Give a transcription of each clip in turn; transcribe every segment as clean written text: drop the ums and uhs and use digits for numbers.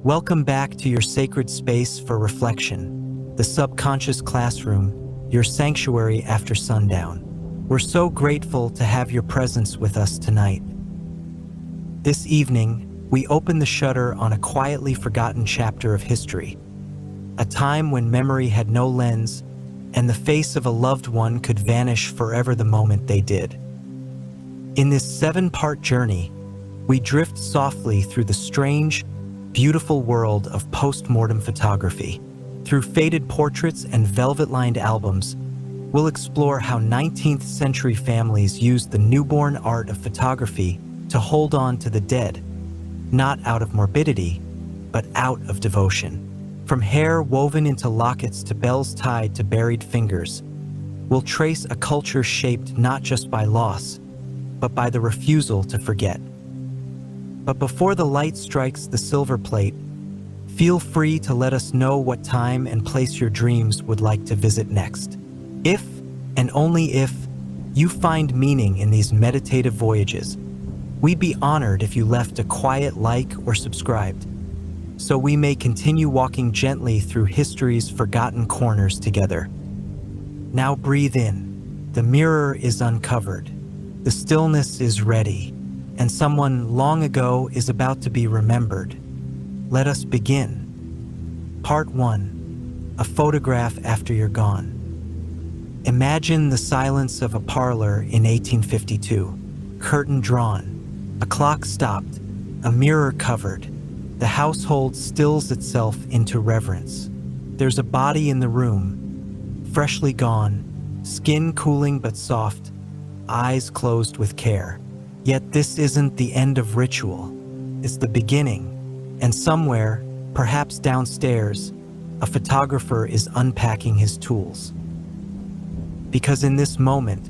Welcome back to your sacred space for reflection, the subconscious classroom, your sanctuary after sundown. We're so grateful to have your presence with us tonight. This evening, we open the shutter on a quietly forgotten chapter of history, a time when memory had no lens and the face of a loved one could vanish forever the moment they did. In this 7-part journey, we drift softly through the strange, beautiful world of post-mortem photography. Through faded portraits and velvet-lined albums, we'll explore how 19th century families used the newborn art of photography to hold on to the dead, not out of morbidity, but out of devotion. From hair woven into lockets to bells tied to buried fingers, we'll trace a culture shaped not just by loss, but by the refusal to forget. But before the light strikes the silver plate, feel free to let us know what time and place your dreams would like to visit next. If, and only if, you find meaning in these meditative voyages, we'd be honored if you left a quiet like or subscribed, so we may continue walking gently through history's forgotten corners together. Now breathe in. The mirror is uncovered. The stillness is ready, and someone long ago is about to be remembered. Let us begin. Part 1. A photograph after you're gone. Imagine the silence of a parlor in 1852. Curtain drawn. A clock stopped. A mirror covered. The household stills itself into reverence. There's a body in the room, freshly gone, skin cooling but soft, eyes closed with care. Yet this isn't the end of ritual. It's the beginning, and somewhere, perhaps downstairs, a photographer is unpacking his tools. Because in this moment,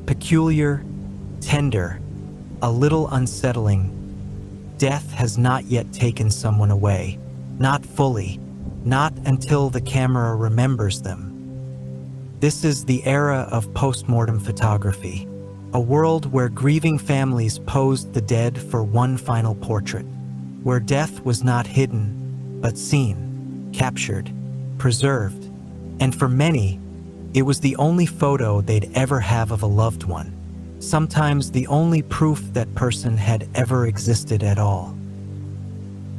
peculiar, tender, a little unsettling, death has not yet taken someone away. Not fully, not until the camera remembers them. This is the era of post-mortem photography, a world where grieving families posed the dead for one final portrait, where death was not hidden, but seen, captured, preserved, and for many, it was the only photo they'd ever have of a loved one, sometimes the only proof that person had ever existed at all.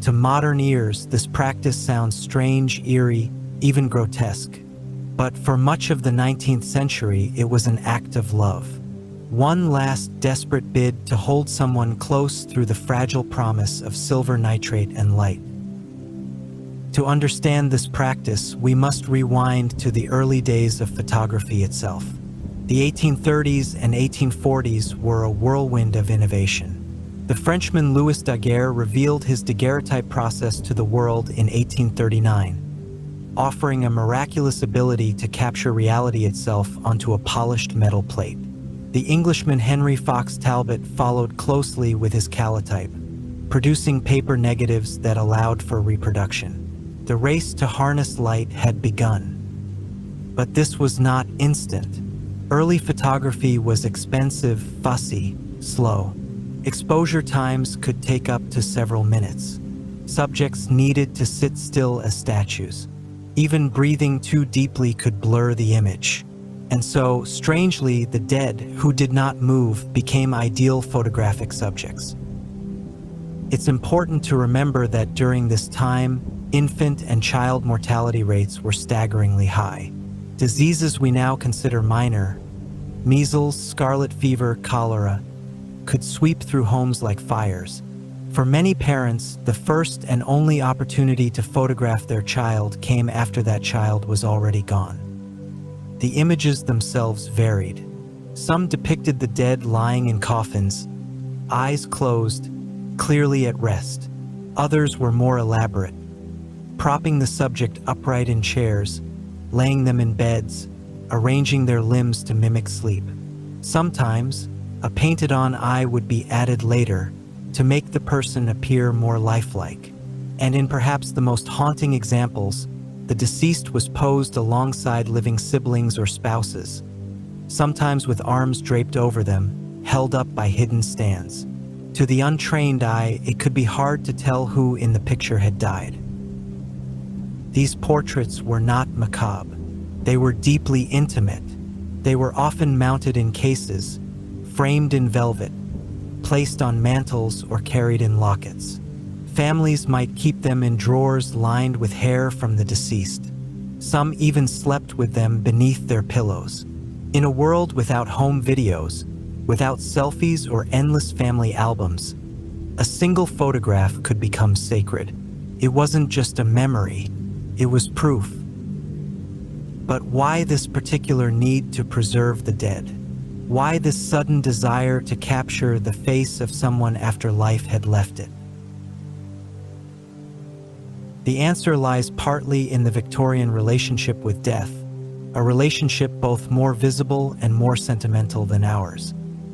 To modern ears, this practice sounds strange, eerie, even grotesque. But for much of the 19th century, it was an act of love. One last desperate bid to hold someone close through the fragile promise of silver nitrate and light. To understand this practice, we must rewind to the early days of photography itself. The 1830s and 1840s were a whirlwind of innovation. The Frenchman Louis Daguerre revealed his daguerreotype process to the world in 1839, offering a miraculous ability to capture reality itself onto a polished metal plate. The Englishman Henry Fox Talbot followed closely with his calotype, producing paper negatives that allowed for reproduction. The race to harness light had begun. But this was not instant. Early photography was expensive, fussy, slow. Exposure times could take up to several minutes. Subjects needed to sit still as statues. Even breathing too deeply could blur the image. And so, strangely, the dead, who did not move, became ideal photographic subjects. It's important to remember that during this time, infant and child mortality rates were staggeringly high. Diseases we now consider minor, measles, scarlet fever, cholera, could sweep through homes like fires. For many parents, the first and only opportunity to photograph their child came after that child was already gone. The images themselves varied. Some depicted the dead lying in coffins, eyes closed, clearly at rest. Others were more elaborate, propping the subject upright in chairs, laying them in beds, arranging their limbs to mimic sleep. Sometimes, a painted-on eye would be added later to make the person appear more lifelike. And in perhaps the most haunting examples, the deceased was posed alongside living siblings or spouses, sometimes with arms draped over them, held up by hidden stands. To the untrained eye, it could be hard to tell who in the picture had died. These portraits were not macabre. They were deeply intimate. They were often mounted in cases, framed in velvet, placed on mantles or carried in lockets. Families might keep them in drawers lined with hair from the deceased. Some even slept with them beneath their pillows. In a world without home videos, without selfies or endless family albums, a single photograph could become sacred. It wasn't just a memory, it was proof. But why this particular need to preserve the dead? Why this sudden desire to capture the face of someone after life had left it? The answer lies partly in the Victorian relationship with death, a relationship both more visible and more sentimental than ours.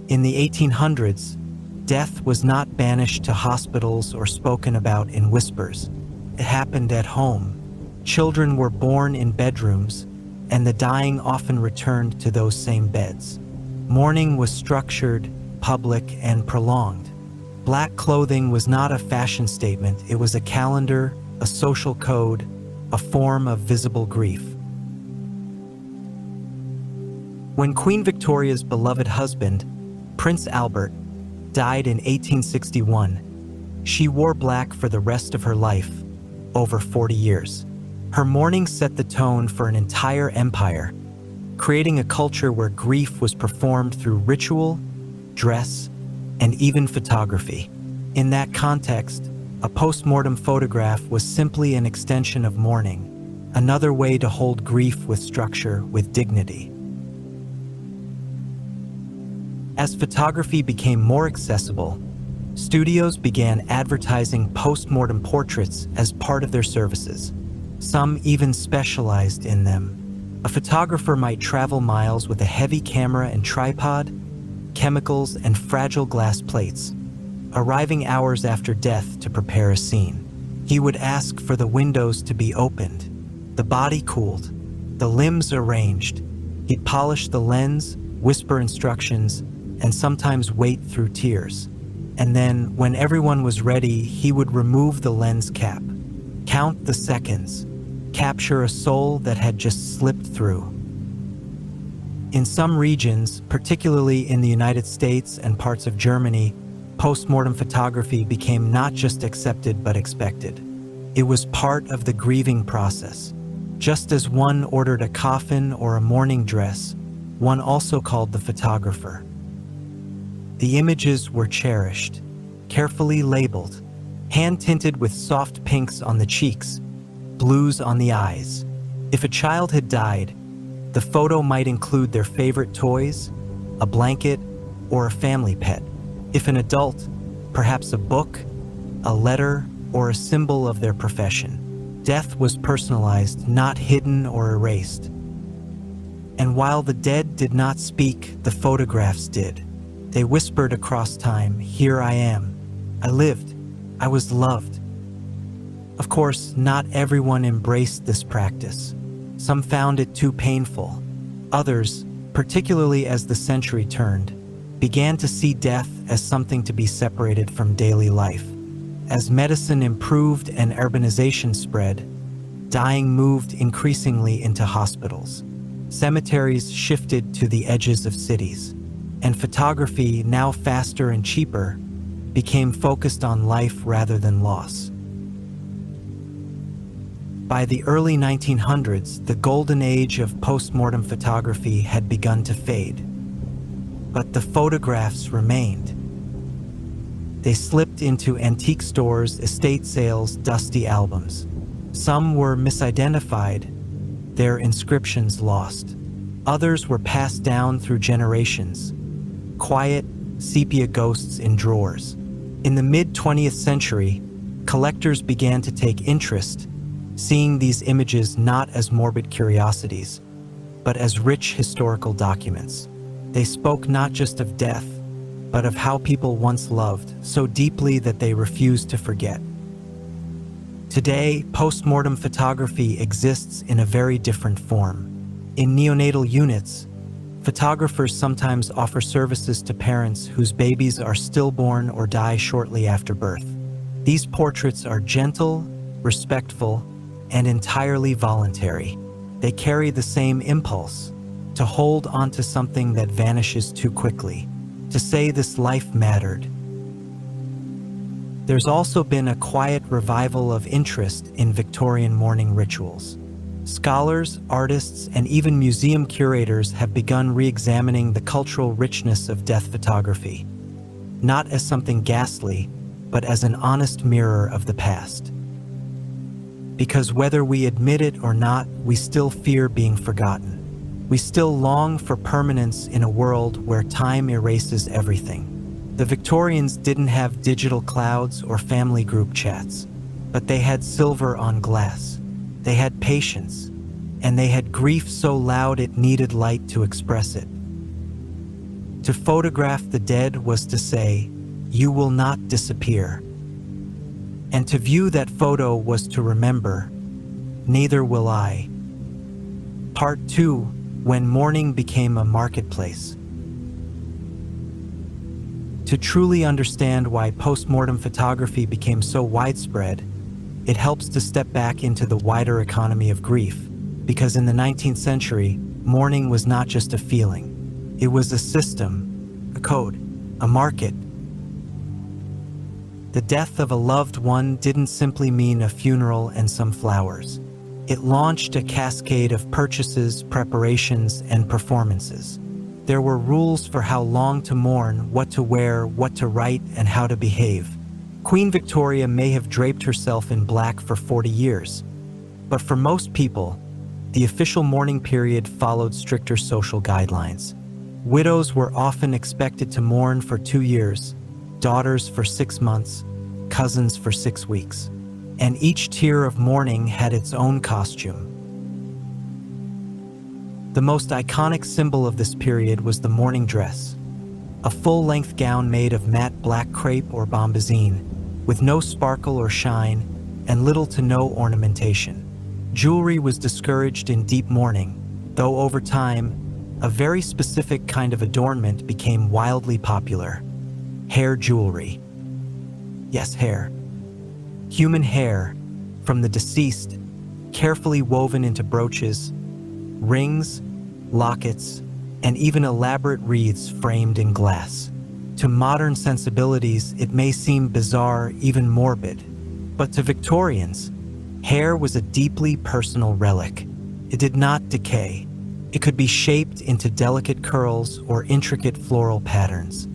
In the 1800s, death was not banished to hospitals or spoken about in whispers. It happened at home. Children were born in bedrooms, and the dying often returned to those same beds. Mourning was structured, public, and prolonged. Black clothing was not a fashion statement, it was a calendar, a social code, a form of visible grief. When Queen Victoria's beloved husband, Prince Albert, died in 1861, she wore black for the rest of her life, over 40 years. Her mourning set the tone for an entire empire, creating a culture where grief was performed through ritual, dress, and even photography. In that context, a post-mortem photograph was simply an extension of mourning, another way to hold grief with structure, with dignity. As photography became more accessible, studios began advertising post-mortem portraits as part of their services. Some even specialized in them. A photographer might travel miles with a heavy camera and tripod, chemicals, and fragile glass plates, arriving hours after death to prepare a scene. He would ask for the windows to be opened, the body cooled, the limbs arranged. He'd polish the lens, whisper instructions, and sometimes wait through tears. And then, when everyone was ready, he would remove the lens cap, count the seconds, capture a soul that had just slipped through. In some regions, particularly in the United States and parts of Germany, post-mortem photography became not just accepted but expected. It was part of the grieving process. Just as one ordered a coffin or a mourning dress, one also called the photographer. The images were cherished, carefully labeled, hand-tinted with soft pinks on the cheeks, blues on the eyes. If a child had died, the photo might include their favorite toys, a blanket, or a family pet. If an adult, perhaps a book, a letter, or a symbol of their profession. Death was personalized, not hidden or erased. And while the dead did not speak, the photographs did. They whispered across time, "Here I am. I lived. I was loved." Of course, not everyone embraced this practice. Some found it too painful. Others, particularly as the century turned, began to see death as something to be separated from daily life. As medicine improved and urbanization spread, dying moved increasingly into hospitals. Cemeteries shifted to the edges of cities, and photography, now faster and cheaper, became focused on life rather than loss. By the early 1900s, the golden age of post-mortem photography had begun to fade. But the photographs remained. They slipped into antique stores, estate sales, dusty albums. Some were misidentified, their inscriptions lost. Others were passed down through generations, quiet, sepia ghosts in drawers. In the mid-20th century, collectors began to take interest, seeing these images not as morbid curiosities, but as rich historical documents. They spoke not just of death, but of how people once loved so deeply that they refused to forget. Today, post-mortem photography exists in a very different form. In neonatal units, Photographers sometimes offer services to parents whose babies are stillborn or die shortly after birth. These portraits are gentle, respectful, and entirely voluntary. They carry the same impulse, to hold onto something that vanishes too quickly, to say this life mattered. There's also been a quiet revival of interest in Victorian mourning rituals. Scholars, artists, and even museum curators have begun re-examining the cultural richness of death photography, not as something ghastly, but as an honest mirror of the past. Because whether we admit it or not, we still fear being forgotten. We still long for permanence in a world where time erases everything. The Victorians didn't have digital clouds or family group chats, but they had silver on glass. They had patience, and they had grief so loud it needed light to express it. To photograph the dead was to say, "You will not disappear." And to view that photo was to remember, "Neither will I." Part 2, when mourning became a marketplace. To truly understand why postmortem photography became so widespread, it helps to step back into the wider economy of grief, because in the 19th century, mourning was not just a feeling. It was a system, a code, a market. The death of a loved one didn't simply mean a funeral and some flowers. It launched a cascade of purchases, preparations, and performances. There were rules for how long to mourn, what to wear, what to write, and how to behave. Queen Victoria may have draped herself in black for 40 years, but for most people, the official mourning period followed stricter social guidelines. Widows were often expected to mourn for 2 years, daughters for 6 months, cousins for 6 weeks, and each tier of mourning had its own costume. The most iconic symbol of this period was the mourning dress, a full-length gown made of matte black crepe or bombazine, with no sparkle or shine and little to no ornamentation. Jewelry was discouraged in deep mourning, though over time, a very specific kind of adornment became wildly popular: hair jewelry. Yes, hair. Human hair, from the deceased, carefully woven into brooches, rings, lockets, and even elaborate wreaths framed in glass. To modern sensibilities, it may seem bizarre, even morbid, but to Victorians, hair was a deeply personal relic. It did not decay. It could be shaped into delicate curls or intricate floral patterns.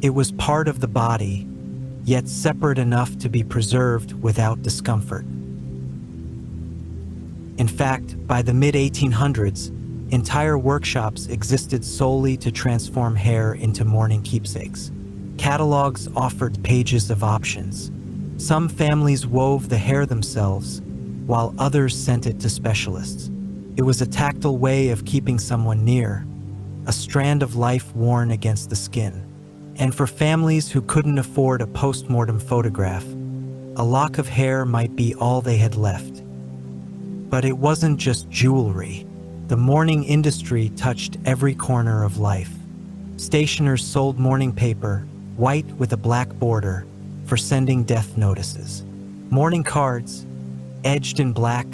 It was part of the body, yet separate enough to be preserved without discomfort. In fact, by the mid-1800s, entire workshops existed solely to transform hair into mourning keepsakes. Catalogs offered pages of options. Some families wove the hair themselves, while others sent it to specialists. It was a tactile way of keeping someone near, a strand of life worn against the skin. And for families who couldn't afford a post-mortem photograph, a lock of hair might be all they had left. But it wasn't just jewelry. The mourning industry touched every corner of life. Stationers sold mourning paper, white with a black border, for sending death notices. Mourning cards, edged in black,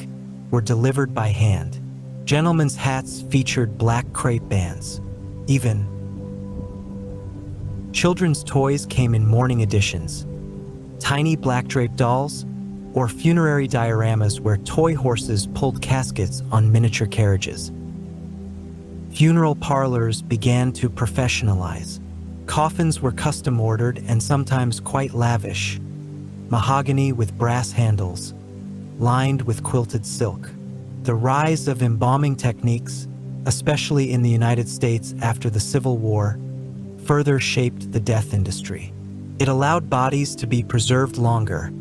were delivered by hand. Gentlemen's hats featured black crepe bands. Even children's toys came in mourning editions. Tiny black draped dolls, or funerary dioramas where toy horses pulled caskets on miniature carriages. Funeral parlors began to professionalize. Coffins were custom ordered and sometimes quite lavish. Mahogany with brass handles, lined with quilted silk. The rise of embalming techniques, especially in the United States after the Civil War, further shaped the death industry. It allowed bodies to be preserved longer,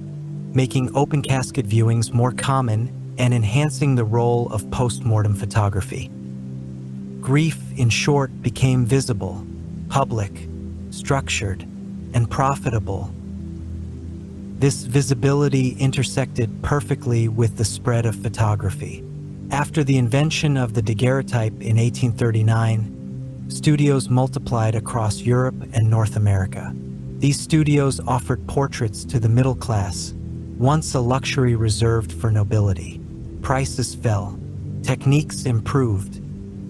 making open casket viewings more common and enhancing the role of post-mortem photography. Grief, in short, became visible, public, structured, and profitable. This visibility intersected perfectly with the spread of photography. After the invention of the daguerreotype in 1839, studios multiplied across Europe and North America. These studios offered portraits to the middle class, once a luxury reserved for nobility. Prices fell, techniques improved,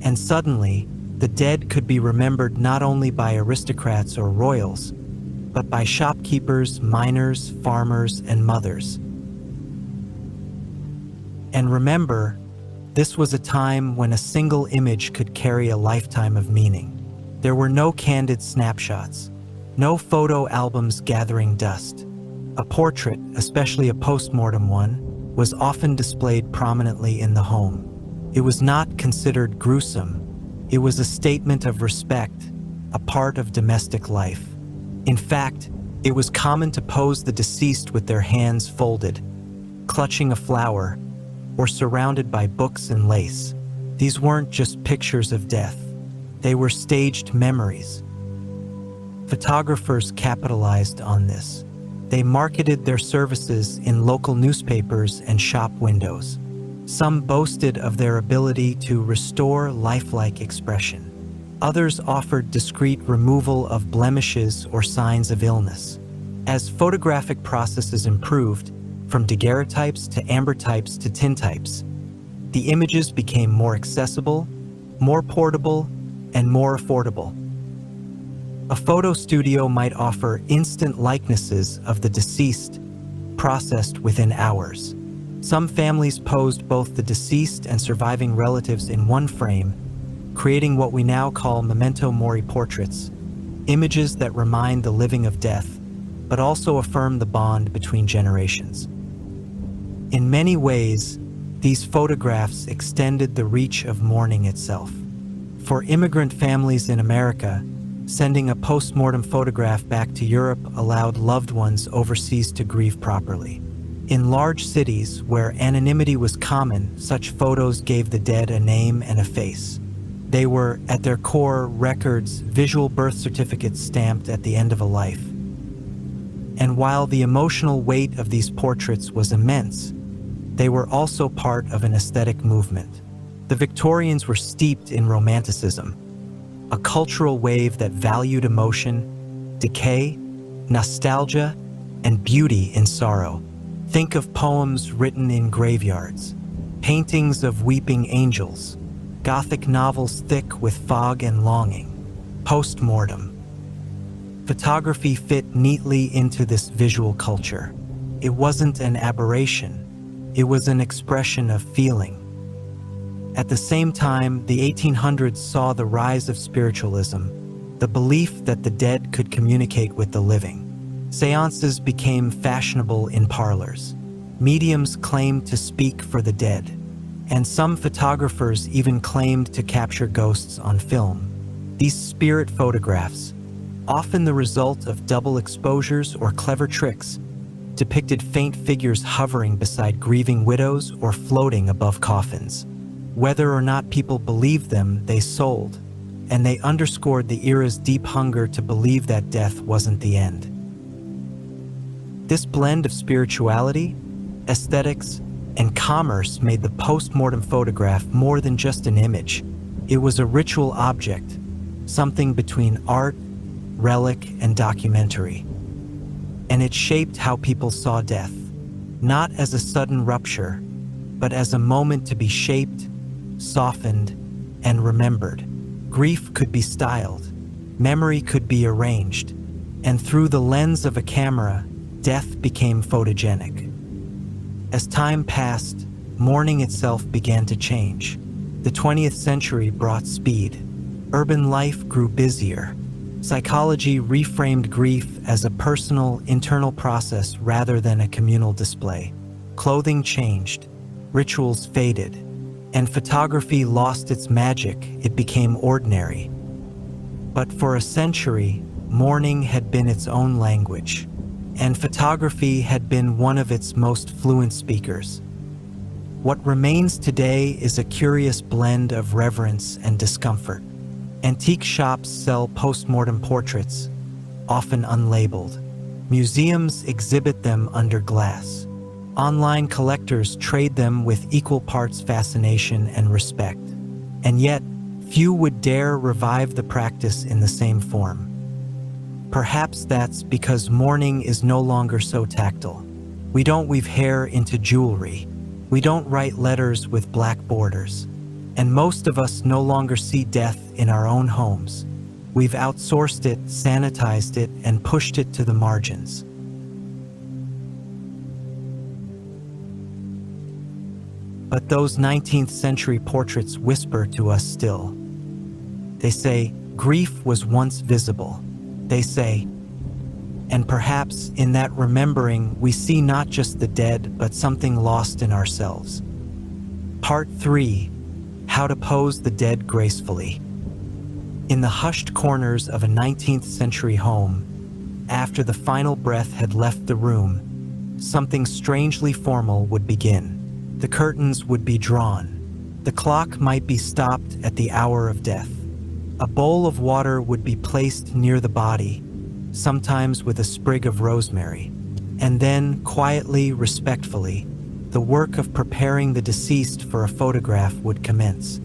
and suddenly, the dead could be remembered not only by aristocrats or royals, but by shopkeepers, miners, farmers, and mothers. And remember, this was a time when a single image could carry a lifetime of meaning. There were no candid snapshots, no photo albums gathering dust. A portrait, especially a post-mortem one, was often displayed prominently in the home. It was not considered gruesome. It was a statement of respect, a part of domestic life. In fact, it was common to pose the deceased with their hands folded, clutching a flower, or surrounded by books and lace. These weren't just pictures of death. They were staged memories. Photographers capitalized on this. They marketed their services in local newspapers and shop windows. Some boasted of their ability to restore lifelike expression. Others offered discreet removal of blemishes or signs of illness. As photographic processes improved, from daguerreotypes to ambrotypes to tintypes, the images became more accessible, more portable, and more affordable. A photo studio might offer instant likenesses of the deceased, processed within hours. Some families posed both the deceased and surviving relatives in one frame, creating what we now call memento mori portraits, images that remind the living of death, but also affirm the bond between generations. In many ways, these photographs extended the reach of mourning itself. For immigrant families in America, sending a post-mortem photograph back to Europe allowed loved ones overseas to grieve properly. In large cities where anonymity was common, such photos gave the dead a name and a face. They were, at their core, records, visual birth certificates stamped at the end of a life. And while the emotional weight of these portraits was immense, they were also part of an aesthetic movement. The Victorians were steeped in Romanticism, a cultural wave that valued emotion, decay, nostalgia, and beauty in sorrow. Think of poems written in graveyards, paintings of weeping angels, Gothic novels thick with fog and longing. Post-mortem. Photography fit neatly into this visual culture. It wasn't an aberration. It was an expression of feeling. At the same time, the 1800s saw the rise of spiritualism, the belief that the dead could communicate with the living. Seances became fashionable in parlors. Mediums claimed to speak for the dead, and some photographers even claimed to capture ghosts on film. These spirit photographs, often the result of double exposures or clever tricks, depicted faint figures hovering beside grieving widows or floating above coffins. Whether or not people believed them, they sold, and they underscored the era's deep hunger to believe that death wasn't the end. This blend of spirituality, aesthetics, and commerce made the post-mortem photograph more than just an image. It was a ritual object, something between art, relic, and documentary. And it shaped how people saw death, not as a sudden rupture, but as a moment to be shaped, softened, and remembered. Grief could be styled, memory could be arranged, and through the lens of a camera, death became photogenic. As time passed, mourning itself began to change. The 20th century brought speed. Urban life grew busier. Psychology reframed grief as a personal, internal process rather than a communal display. Clothing changed, rituals faded, and photography lost its magic. It became ordinary. But for a century, mourning had been its own language, and photography had been one of its most fluent speakers. What remains today is a curious blend of reverence and discomfort. Antique shops sell post-mortem portraits, often unlabeled. Museums exhibit them under glass. Online collectors trade them with equal parts fascination and respect. And yet, Few would dare revive the practice in the same form. Perhaps that's because mourning is no longer so tactile. We don't weave hair into jewelry. We don't write letters with black borders. And most of us no longer see death in our own homes. We've outsourced it, sanitized it, and pushed it to the margins. But those 19th century portraits whisper to us still. They say, grief was once visible. They say, and perhaps in that remembering we see not just the dead, but something lost in ourselves. Part 3. How to pose the dead gracefully. In the hushed corners of a 19th century home, after the final breath had left the room, something strangely formal would begin. The curtains would be drawn. The clock might be stopped at the hour of death. A bowl of water would be placed near the body, sometimes with a sprig of rosemary. And then, quietly, respectfully, the work of preparing the deceased for a photograph would commence.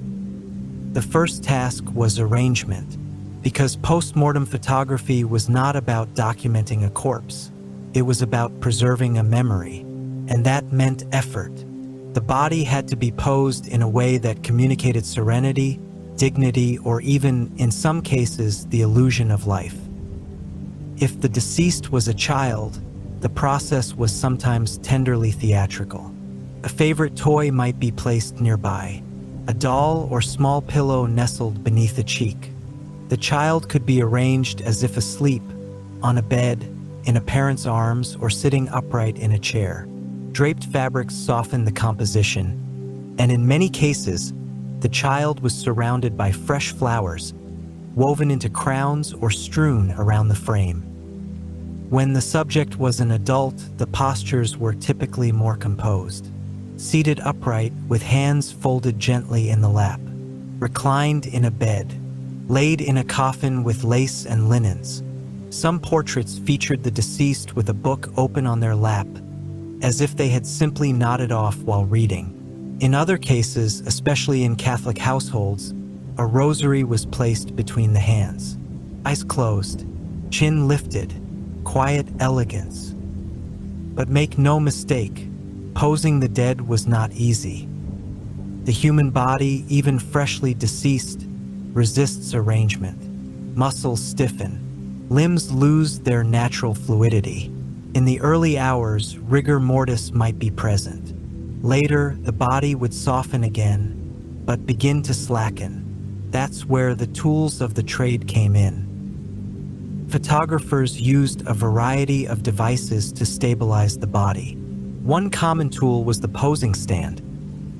The first task was arrangement, because post-mortem photography was not about documenting a corpse. It was about preserving a memory, and that meant effort. The body had to be posed in a way that communicated serenity, dignity, or even, in some cases, the illusion of life. If the deceased was a child, the process was sometimes tenderly theatrical. A favorite toy might be placed nearby, a doll or small pillow nestled beneath a cheek. The child could be arranged as if asleep, on a bed, in a parent's arms, or sitting upright in a chair. Draped fabrics softened the composition, and in many cases, the child was surrounded by fresh flowers, woven into crowns or strewn around the frame. When the subject was an adult, the postures were typically more composed. Seated upright, with hands folded gently in the lap. Reclined in a bed. Laid in a coffin with lace and linens. Some portraits featured the deceased with a book open on their lap, as if they had simply nodded off while reading. In other cases, especially in Catholic households, a rosary was placed between the hands. Eyes closed, chin lifted, quiet elegance. But make no mistake, posing the dead was not easy. The human body, even freshly deceased, resists arrangement. Muscles stiffen, limbs lose their natural fluidity. In the early hours, rigor mortis might be present. Later, the body would soften again, but begin to slacken. That's where the tools of the trade came in. Photographers used a variety of devices to stabilize the body. One common tool was the posing stand,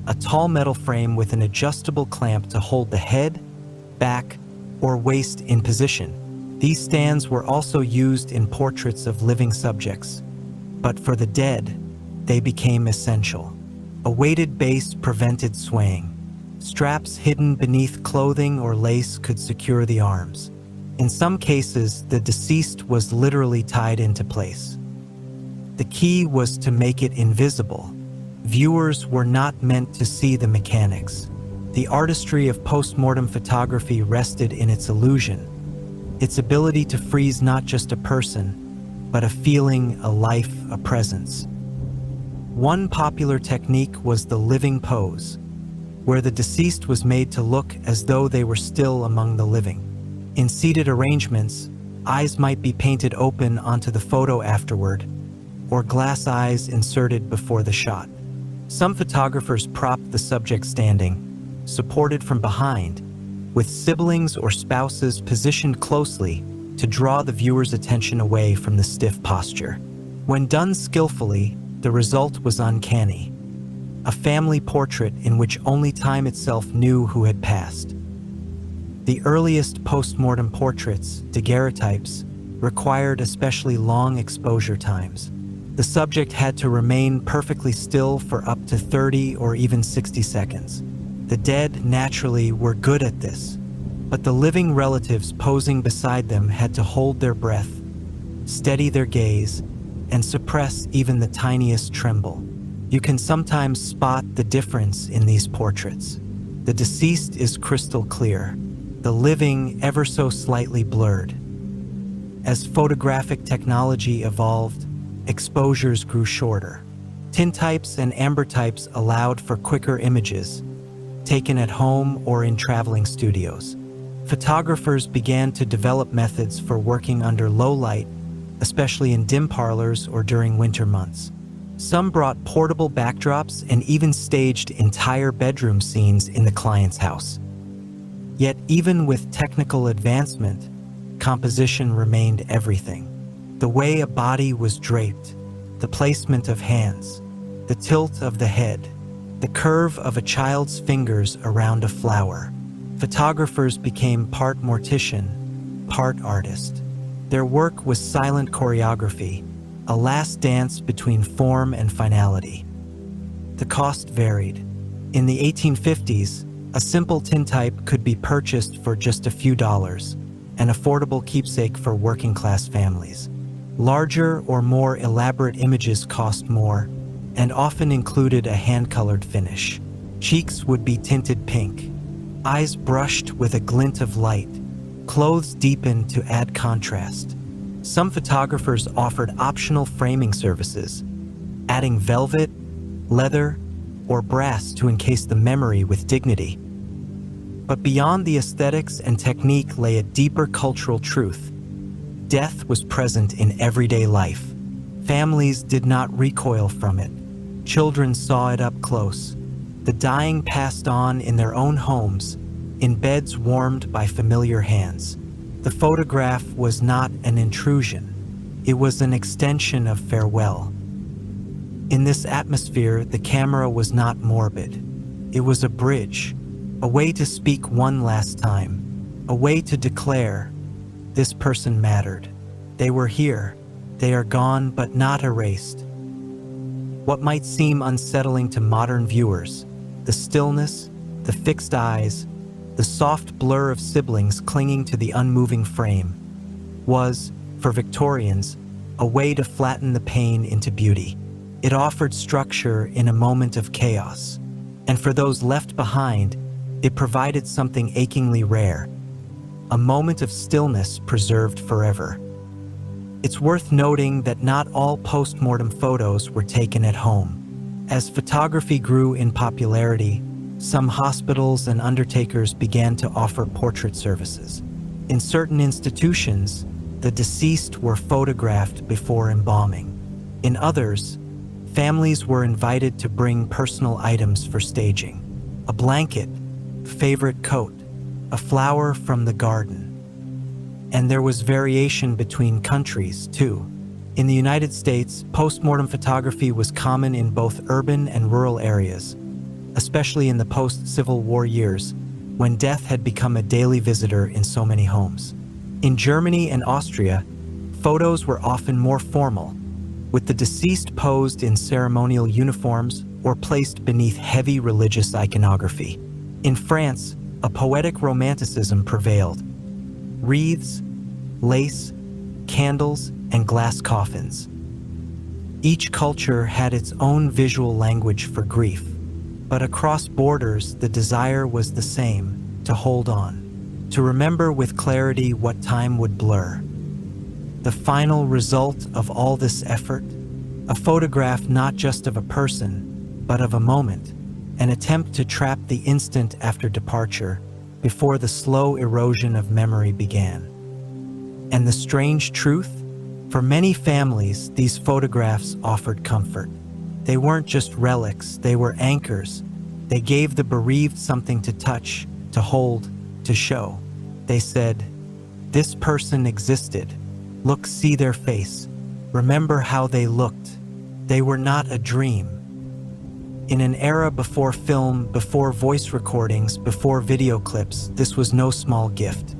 a tall metal frame with an adjustable clamp to hold the head, back, or waist in position. These stands were also used in portraits of living subjects, but for the dead, they became essential. A weighted base prevented swaying. Straps hidden beneath clothing or lace could secure the arms. In some cases, the deceased was literally tied into place. The key was to make it invisible. Viewers were not meant to see the mechanics. The artistry of post-mortem photography rested in its illusion, its ability to freeze not just a person, but a feeling, a life, a presence. One popular technique was the living pose, where the deceased was made to look as though they were still among the living. In seated arrangements, eyes might be painted open onto the photo afterward, or glass eyes inserted before the shot. Some photographers propped the subject standing, supported from behind, with siblings or spouses positioned closely to draw the viewer's attention away from the stiff posture. When done skillfully, the result was uncanny. A family portrait in which only time itself knew who had passed. The earliest post-mortem portraits, daguerreotypes, required especially long exposure times. The subject had to remain perfectly still for up to 30 or even 60 seconds. The dead, naturally, were good at this, but the living relatives posing beside them had to hold their breath, steady their gaze, and suppress even the tiniest tremble. You can sometimes spot the difference in these portraits. The deceased is crystal clear, the living ever so slightly blurred. As photographic technology evolved, exposures grew shorter. Tintypes and ambrotypes allowed for quicker images, taken at home or in traveling studios. Photographers began to develop methods for working under low light, especially in dim parlors or during winter months. Some brought portable backdrops and even staged entire bedroom scenes in the client's house. Yet even with technical advancement, composition remained everything. The way a body was draped, the placement of hands, the tilt of the head, the curve of a child's fingers around a flower. Photographers became part mortician, part artist. Their work was silent choreography, a last dance between form and finality. The cost varied. In the 1850s, a simple tintype could be purchased for just a few dollars, an affordable keepsake for working-class families. Larger or more elaborate images cost more, and often included a hand-colored finish. Cheeks would be tinted pink, eyes brushed with a glint of light, clothes deepened to add contrast. Some photographers offered optional framing services, adding velvet, leather, or brass to encase the memory with dignity. But beyond the aesthetics and technique lay a deeper cultural truth. Death was present in everyday life. Families did not recoil from it. Children saw it up close. The dying passed on in their own homes, in beds warmed by familiar hands. The photograph was not an intrusion. It was an extension of farewell. In this atmosphere, the camera was not morbid. It was a bridge, a way to speak one last time, a way to declare, this person mattered. They were here. They are gone, but not erased. What might seem unsettling to modern viewers, the stillness, the fixed eyes, the soft blur of siblings clinging to the unmoving frame, was, for Victorians, a way to flatten the pain into beauty. It offered structure in a moment of chaos. And for those left behind, it provided something achingly rare, a moment of stillness preserved forever. It's worth noting that not all post-mortem photos were taken at home. As photography grew in popularity, some hospitals and undertakers began to offer portrait services. In certain institutions, the deceased were photographed before embalming. In others, families were invited to bring personal items for staging: a blanket, favorite coat, a flower from the garden. And there was variation between countries, too. In the United States, postmortem photography was common in both urban and rural areas, especially in the post-Civil War years, when death had become a daily visitor in so many homes. In Germany and Austria, photos were often more formal, with the deceased posed in ceremonial uniforms or placed beneath heavy religious iconography. In France, a poetic romanticism prevailed. Wreaths, lace, candles, and glass coffins. Each culture had its own visual language for grief, but across borders the desire was the same: to hold on, to remember with clarity what time would blur. The final result of all this effort? A photograph not just of a person, but of a moment, an attempt to trap the instant after departure, before the slow erosion of memory began. And the strange truth? For many families, these photographs offered comfort. They weren't just relics, they were anchors. They gave the bereaved something to touch, to hold, to show. They said, "This person existed. Look, see their face. Remember how they looked. They were not a dream." In an era before film, before voice recordings, before video clips, this was no small gift.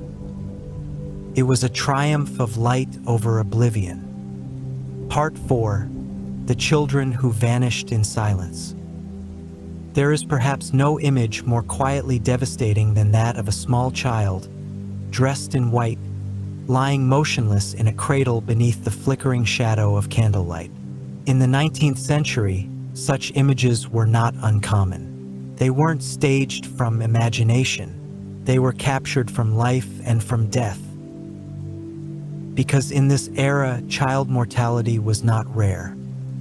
It was a triumph of light over oblivion. Part 4: The Children Who Vanished in Silence. There is perhaps no image more quietly devastating than that of a small child, dressed in white, lying motionless in a cradle beneath the flickering shadow of candlelight. In the 19th century, such images were not uncommon. They weren't staged from imagination. They were captured from life and from death. Because in this era, child mortality was not rare.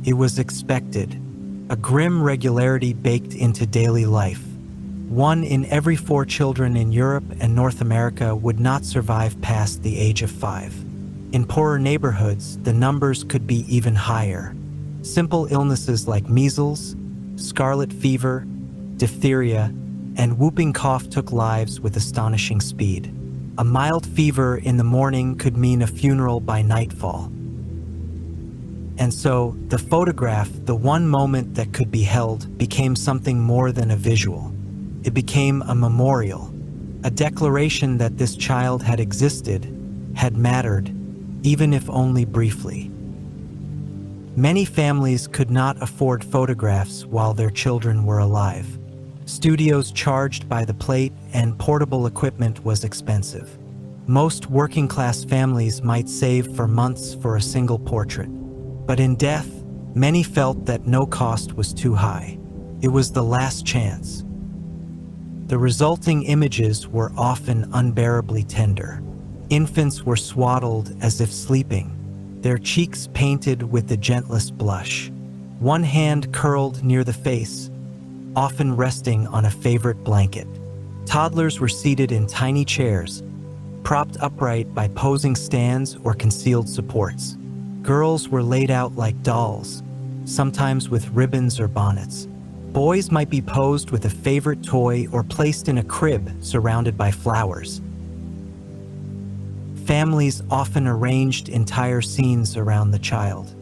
It was expected, a grim regularity baked into daily life. 1 in every 4 children in Europe and North America would not survive past the age of 5. In poorer neighborhoods, the numbers could be even higher. Simple illnesses like measles, scarlet fever, diphtheria, and whooping cough took lives with astonishing speed. A mild fever in the morning could mean a funeral by nightfall. And so, the photograph, the one moment that could be held, became something more than a visual. It became a memorial, a declaration that this child had existed, had mattered, even if only briefly. Many families could not afford photographs while their children were alive. Studios charged by the plate and portable equipment was expensive. Most working-class families might save for months for a single portrait. But in death, many felt that no cost was too high. It was the last chance. The resulting images were often unbearably tender. Infants were swaddled as if sleeping, their cheeks painted with the gentlest blush. One hand curled near the face, often resting on a favorite blanket. Toddlers were seated in tiny chairs, propped upright by posing stands or concealed supports. Girls were laid out like dolls, sometimes with ribbons or bonnets. Boys might be posed with a favorite toy or placed in a crib surrounded by flowers. Families often arranged entire scenes around the child.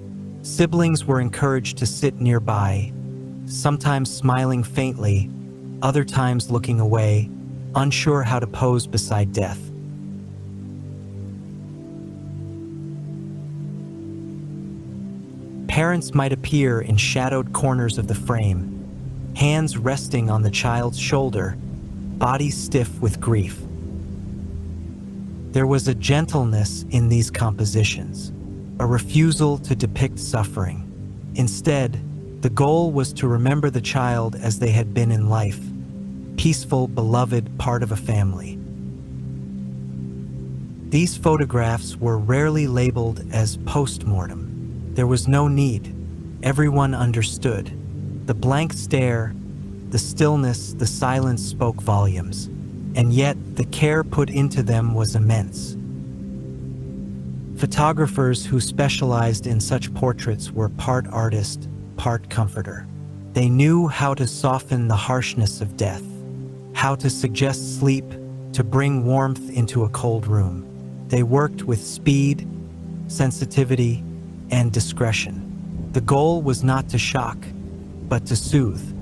Siblings were encouraged to sit nearby, sometimes smiling faintly, other times looking away, unsure how to pose beside death. Parents might appear in shadowed corners of the frame, hands resting on the child's shoulder, bodies stiff with grief. There was a gentleness in these compositions, a refusal to depict suffering. Instead, the goal was to remember the child as they had been in life, peaceful, beloved part of a family. These photographs were rarely labeled as post-mortem. There was no need. Everyone understood. The blank stare, the stillness, the silence spoke volumes. And yet, the care put into them was immense. Photographers who specialized in such portraits were part artist, part comforter. They knew how to soften the harshness of death, how to suggest sleep, to bring warmth into a cold room. They worked with speed, sensitivity, and discretion. The goal was not to shock, but to soothe.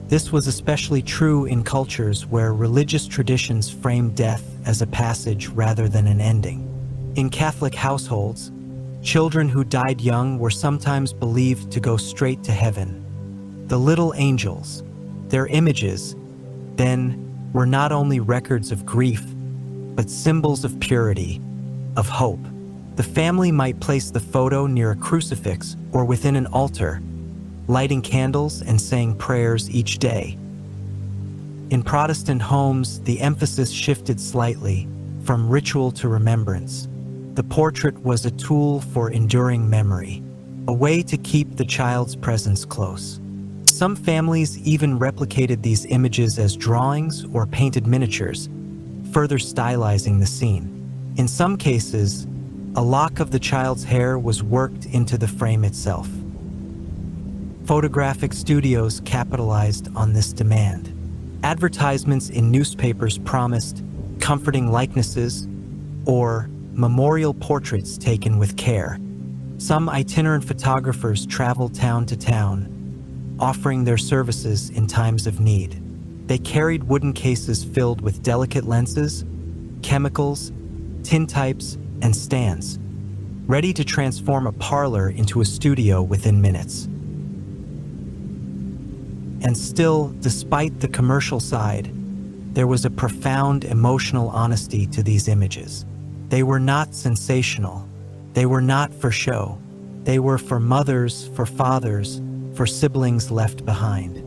This was especially true in cultures where religious traditions framed death as a passage rather than an ending. In Catholic households, children who died young were sometimes believed to go straight to heaven. The little angels, their images, then, were not only records of grief, but symbols of purity, of hope. The family might place the photo near a crucifix or within an altar, lighting candles and saying prayers each day. In Protestant homes, the emphasis shifted slightly, from ritual to remembrance. The portrait was a tool for enduring memory, a way to keep the child's presence close. Some families even replicated these images as drawings or painted miniatures, further stylizing the scene. In some cases, a lock of the child's hair was worked into the frame itself. Photographic studios capitalized on this demand. Advertisements in newspapers promised comforting likenesses or memorial portraits taken with care. Some itinerant photographers traveled town to town, offering their services in times of need. They carried wooden cases filled with delicate lenses, chemicals, tintypes, and stands, ready to transform a parlor into a studio within minutes. And still, despite the commercial side, there was a profound emotional honesty to these images. They were not sensational. They were not for show. They were for mothers, for fathers, for siblings left behind.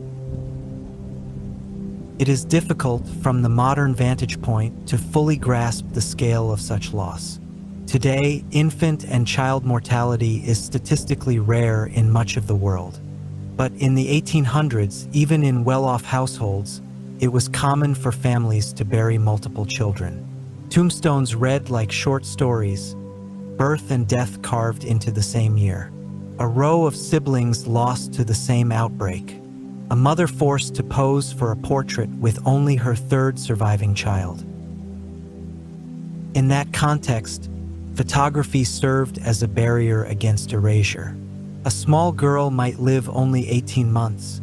It is difficult from the modern vantage point to fully grasp the scale of such loss. Today, infant and child mortality is statistically rare in much of the world. But in the 1800s, even in well-off households, it was common for families to bury multiple children. Tombstones read like short stories, birth and death carved into the same year. A row of siblings lost to the same outbreak. A mother forced to pose for a portrait with only her third surviving child. In that context, photography served as a barrier against erasure. A small girl might live only 18 months,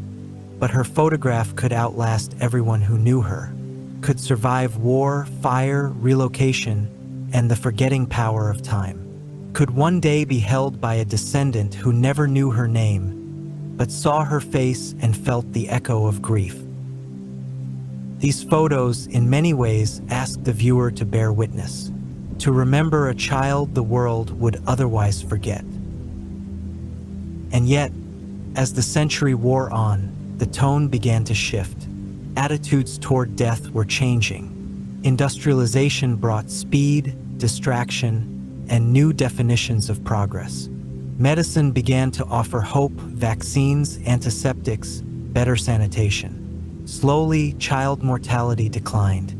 but her photograph could outlast everyone who knew her, could survive war, fire, relocation, and the forgetting power of time, could one day be held by a descendant who never knew her name, but saw her face and felt the echo of grief. These photos, in many ways, ask the viewer to bear witness, to remember a child the world would otherwise forget. And yet, as the century wore on, the tone began to shift. Attitudes toward death were changing. Industrialization brought speed, distraction, and new definitions of progress. Medicine began to offer hope: vaccines, antiseptics, better sanitation. Slowly, child mortality declined,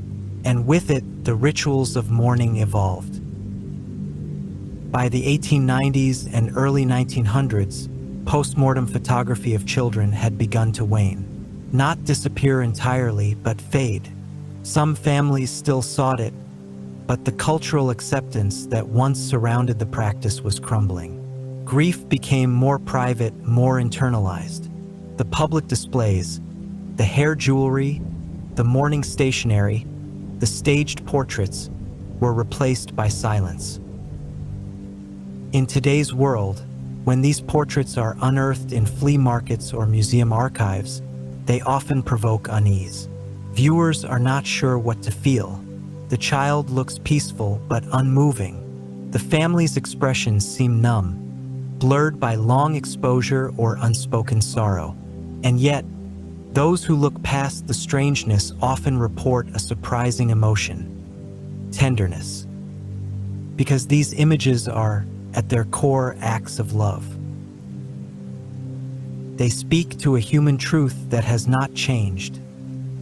and with it, the rituals of mourning evolved. By the 1890s and early 1900s, postmortem photography of children had begun to wane. Not disappear entirely, but fade. Some families still sought it, but the cultural acceptance that once surrounded the practice was crumbling. Grief became more private, more internalized. The public displays, the hair jewelry, the mourning stationery, the staged portraits were replaced by silence. In today's world, when these portraits are unearthed in flea markets or museum archives, they often provoke unease. Viewers are not sure what to feel. The child looks peaceful but unmoving. The family's expressions seem numb, blurred by long exposure or unspoken sorrow. And yet, those who look past the strangeness often report a surprising emotion: tenderness. Because these images are, at their core, acts of love. They speak to a human truth that has not changed: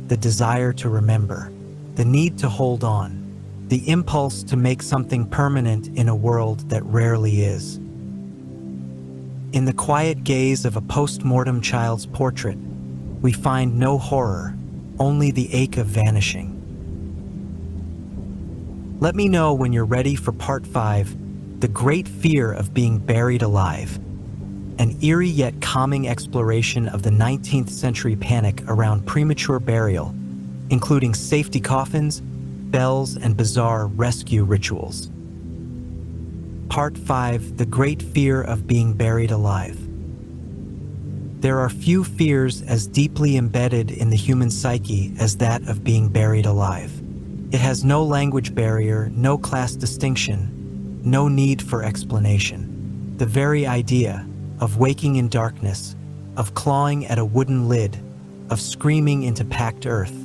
the desire to remember, the need to hold on, the impulse to make something permanent in a world that rarely is. In the quiet gaze of a post-mortem child's portrait, we find no horror, only the ache of vanishing. Let me know when you're ready for Part 5, The Great Fear of Being Buried Alive, an eerie yet calming exploration of the 19th century panic around premature burial, including safety coffins, bells, and bizarre rescue rituals. Part 5, The Great Fear of Being Buried Alive. There are few fears as deeply embedded in the human psyche as that of being buried alive. It has no language barrier, no class distinction, no need for explanation. The very idea of waking in darkness, of clawing at a wooden lid, of screaming into packed earth,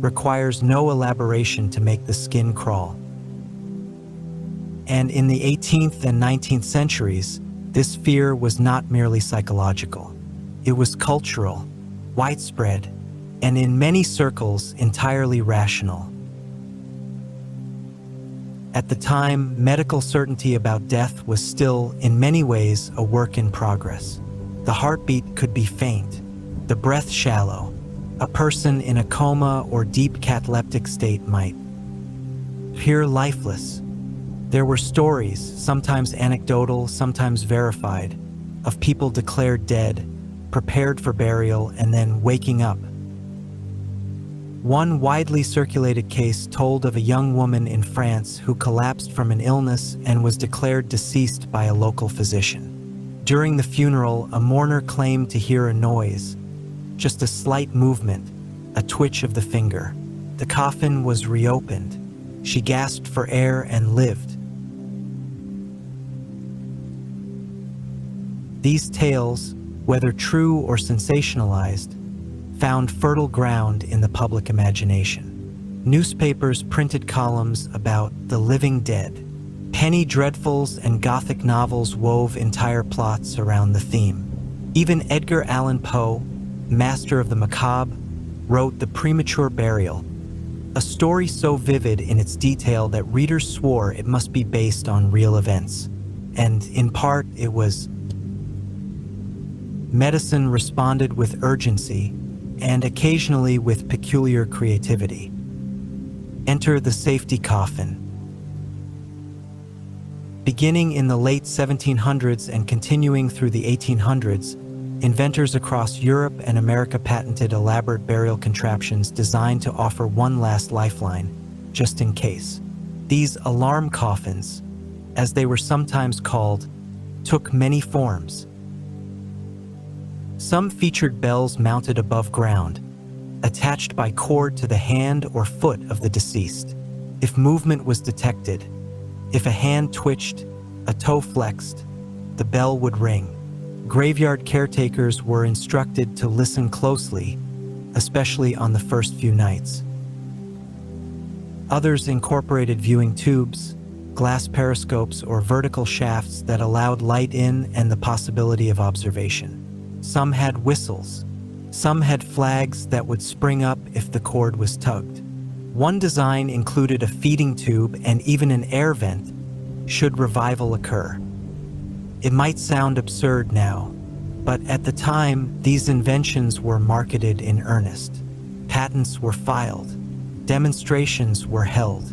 requires no elaboration to make the skin crawl. And in the 18th and 19th centuries, this fear was not merely psychological. It was cultural, widespread, and in many circles entirely rational. At the time, medical certainty about death was still, in many ways, a work in progress. The heartbeat could be faint, the breath shallow. A person in a coma or deep cataleptic state might appear lifeless. There were stories, sometimes anecdotal, sometimes verified, of people declared dead, prepared for burial, and then waking up. One widely circulated case told of a young woman in France who collapsed from an illness and was declared deceased by a local physician. During the funeral, a mourner claimed to hear a noise, just a slight movement, a twitch of the finger. The coffin was reopened. She gasped for air and lived. These tales, whether true or sensationalized, found fertile ground in the public imagination. Newspapers printed columns about the living dead. Penny dreadfuls and Gothic novels wove entire plots around the theme. Even Edgar Allan Poe, master of the macabre, wrote The Premature Burial, a story so vivid in its detail that readers swore it must be based on real events. And in part, it was. Medicine responded with urgency and occasionally with peculiar creativity. Enter the safety coffin. Beginning in the late 1700s and continuing through the 1800s, inventors across Europe and America patented elaborate burial contraptions designed to offer one last lifeline, just in case. These alarm coffins, as they were sometimes called, took many forms. Some featured bells mounted above ground, attached by cord to the hand or foot of the deceased. If movement was detected, if a hand twitched, a toe flexed, the bell would ring. Graveyard caretakers were instructed to listen closely, especially on the first few nights. Others incorporated viewing tubes, glass periscopes, or vertical shafts that allowed light in and the possibility of observation. Some had whistles. Some had flags that would spring up if the cord was tugged. One design included a feeding tube and even an air vent should revival occur. It might sound absurd now, but at the time, these inventions were marketed in earnest. Patents were filed, demonstrations were held,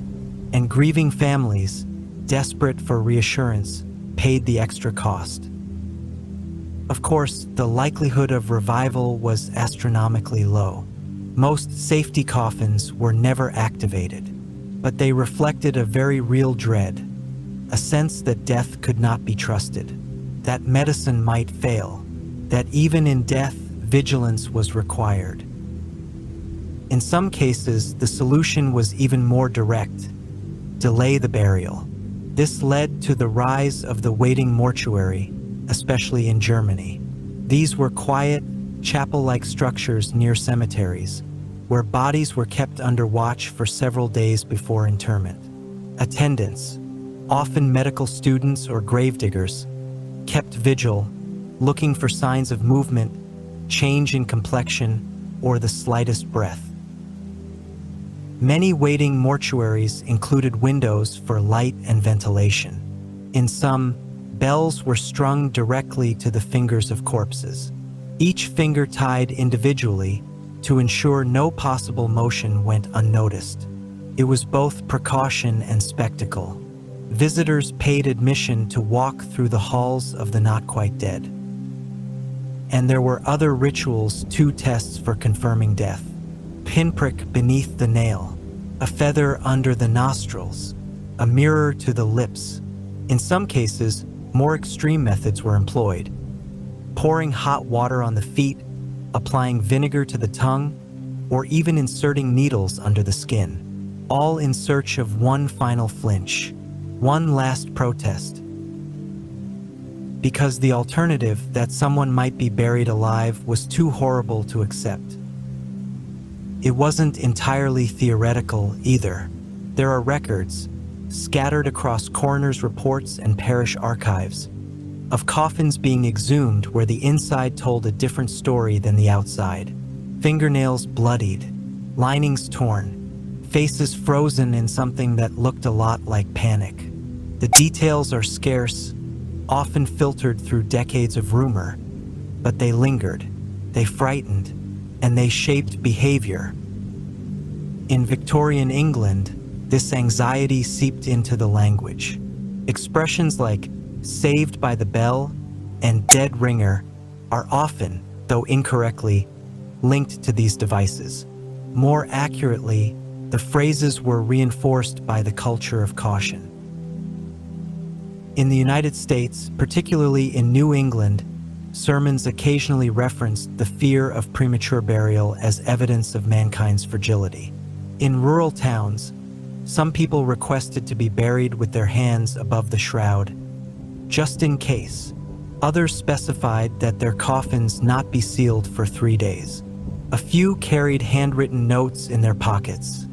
and grieving families, desperate for reassurance, paid the extra cost. Of course, the likelihood of revival was astronomically low. Most safety coffins were never activated, but they reflected a very real dread, a sense that death could not be trusted, that medicine might fail, that even in death, vigilance was required. In some cases, the solution was even more direct: delay the burial. This led to the rise of the waiting mortuary, especially in Germany. These were quiet, chapel-like structures near cemeteries, where bodies were kept under watch for several days before interment. Attendants, often medical students or gravediggers, kept vigil, looking for signs of movement, change in complexion, or the slightest breath. Many waiting mortuaries included windows for light and ventilation. In some, bells were strung directly to the fingers of corpses, each finger tied individually to ensure no possible motion went unnoticed. It was both precaution and spectacle. Visitors paid admission to walk through the halls of the not quite dead. And there were other rituals, two tests for confirming death: pinprick beneath the nail, a feather under the nostrils, a mirror to the lips. In some cases, more extreme methods were employed: pouring hot water on the feet, applying vinegar to the tongue, or even inserting needles under the skin, all in search of one final flinch, one last protest. Because the alternative, that someone might be buried alive, was too horrible to accept. It wasn't entirely theoretical either. There are records, scattered across coroners' reports and parish archives, of coffins being exhumed where the inside told a different story than the outside. Fingernails bloodied, linings torn, faces frozen in something that looked a lot like panic. The details are scarce, often filtered through decades of rumor, but they lingered, they frightened, and they shaped behavior. In Victorian England, this anxiety seeped into the language. Expressions like "saved by the bell" and "dead ringer" are often, though incorrectly, linked to these devices. More accurately, the phrases were reinforced by the culture of caution. In the United States, particularly in New England, sermons occasionally referenced the fear of premature burial as evidence of mankind's fragility. In rural towns, some people requested to be buried with their hands above the shroud, just in case. Others specified that their coffins not be sealed for 3 days. A few carried handwritten notes in their pockets.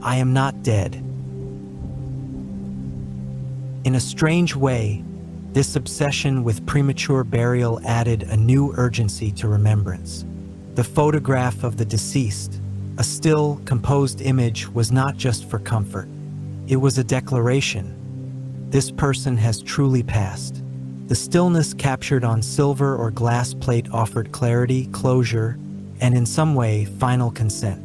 "I am not dead." In a strange way, this obsession with premature burial added a new urgency to remembrance. The photograph of the deceased, a still, composed image, was not just for comfort. It was a declaration. This person has truly passed. The stillness captured on silver or glass plate offered clarity, closure, and in some way, final consent.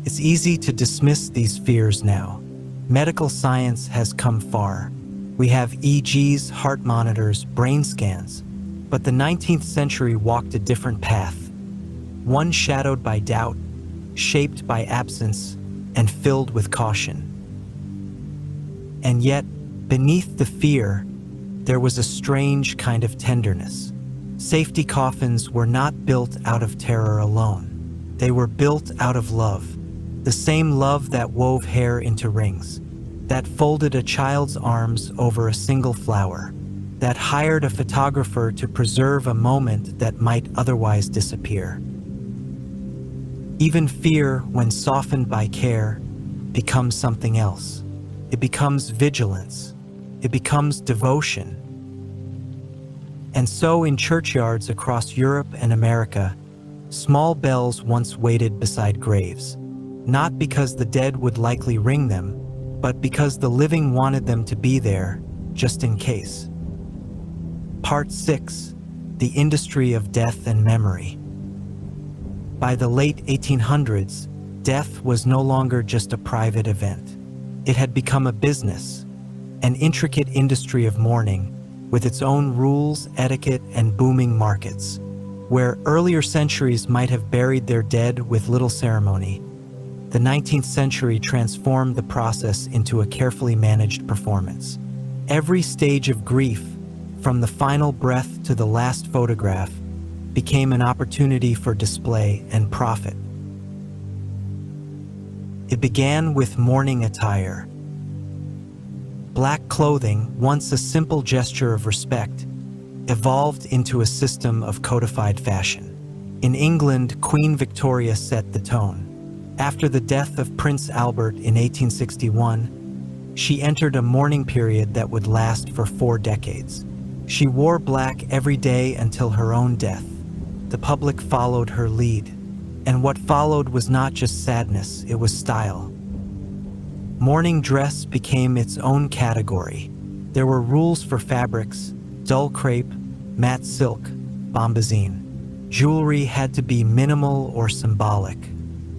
It's easy to dismiss these fears now. Medical science has come far. We have EEGs, heart monitors, brain scans. But the 19th century walked a different path. One shadowed by doubt, shaped by absence, and filled with caution. And yet, beneath the fear, there was a strange kind of tenderness. Safety coffins were not built out of terror alone. They were built out of love. The same love that wove hair into rings, that folded a child's arms over a single flower, that hired a photographer to preserve a moment that might otherwise disappear. Even fear, when softened by care, becomes something else. It becomes vigilance. It becomes devotion. And so in churchyards across Europe and America, small bells once waited beside graves, not because the dead would likely ring them, but because the living wanted them to be there, just in case. Part 6: The Industry of Death and Memory. By the late 1800s, death was no longer just a private event. It had become a business, an intricate industry of mourning, with its own rules, etiquette, and booming markets. Where earlier centuries might have buried their dead with little ceremony, the 19th century transformed the process into a carefully managed performance. Every stage of grief, from the final breath to the last photograph, became an opportunity for display and profit. It began with mourning attire. Black clothing, once a simple gesture of respect, evolved into a system of codified fashion. In England, Queen Victoria set the tone. After the death of Prince Albert in 1861, she entered a mourning period that would last for 4 decades. She wore black every day until her own death. The public followed her lead, and what followed was not just sadness, it was style. Mourning dress became its own category. There were rules for fabrics: dull crepe, matte silk, bombazine. Jewelry had to be minimal or symbolic.